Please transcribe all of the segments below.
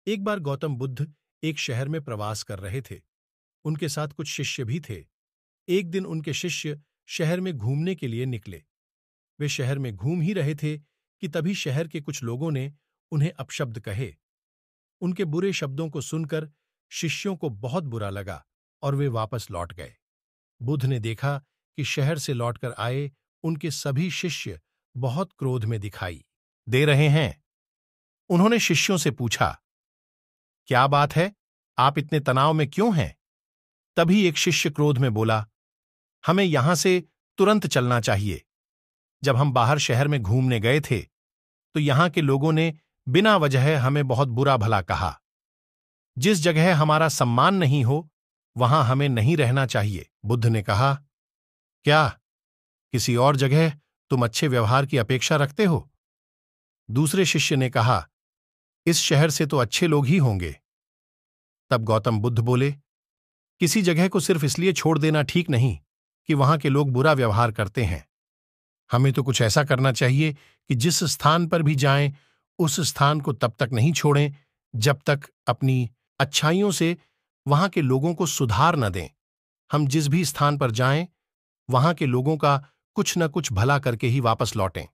एक बार गौतम बुद्ध एक शहर में प्रवास कर रहे थे। उनके साथ कुछ शिष्य भी थे। एक दिन उनके शिष्य शहर में घूमने के लिए निकले। वे शहर में घूम ही रहे थे कि तभी शहर के कुछ लोगों ने उन्हें अपशब्द कहे। उनके बुरे शब्दों को सुनकर शिष्यों को बहुत बुरा लगा और वे वापस लौट गए। बुद्ध ने देखा कि शहर से लौटकर आए उनके सभी शिष्य बहुत क्रोध में दिखाई दे रहे हैं। उन्होंने शिष्यों से पूछा, क्या बात है, आप इतने तनाव में क्यों हैं? तभी एक शिष्य क्रोध में बोला, हमें यहां से तुरंत चलना चाहिए। जब हम बाहर शहर में घूमने गए थे तो यहां के लोगों ने बिना वजह हमें बहुत बुरा भला कहा। जिस जगह हमारा सम्मान नहीं हो वहां हमें नहीं रहना चाहिए। बुद्ध ने कहा, क्या किसी और जगह तुम अच्छे व्यवहार की अपेक्षा रखते हो? दूसरे शिष्य ने कहा, इस शहर से तो अच्छे लोग ही होंगे। तब गौतम बुद्ध बोले, किसी जगह को सिर्फ इसलिए छोड़ देना ठीक नहीं कि वहां के लोग बुरा व्यवहार करते हैं। हमें तो कुछ ऐसा करना चाहिए कि जिस स्थान पर भी जाएं उस स्थान को तब तक नहीं छोड़ें जब तक अपनी अच्छाइयों से वहां के लोगों को सुधार न दें। हम जिस भी स्थान पर जाएं वहां के लोगों का कुछ न कुछ भला करके ही वापस लौटें।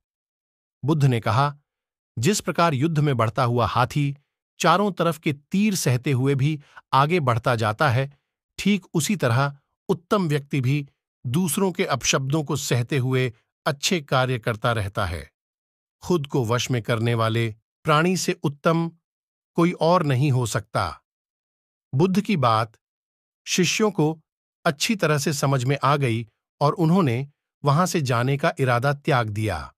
बुद्ध ने कहा, जिस प्रकार युद्ध में बढ़ता हुआ हाथी चारों तरफ के तीर सहते हुए भी आगे बढ़ता जाता है, ठीक उसी तरह उत्तम व्यक्ति भी दूसरों के अपशब्दों को सहते हुए अच्छे कार्य करता रहता है। खुद को वश में करने वाले प्राणी से उत्तम कोई और नहीं हो सकता। बुद्ध की बात शिष्यों को अच्छी तरह से समझ में आ गई और उन्होंने वहां से जाने का इरादा त्याग दिया।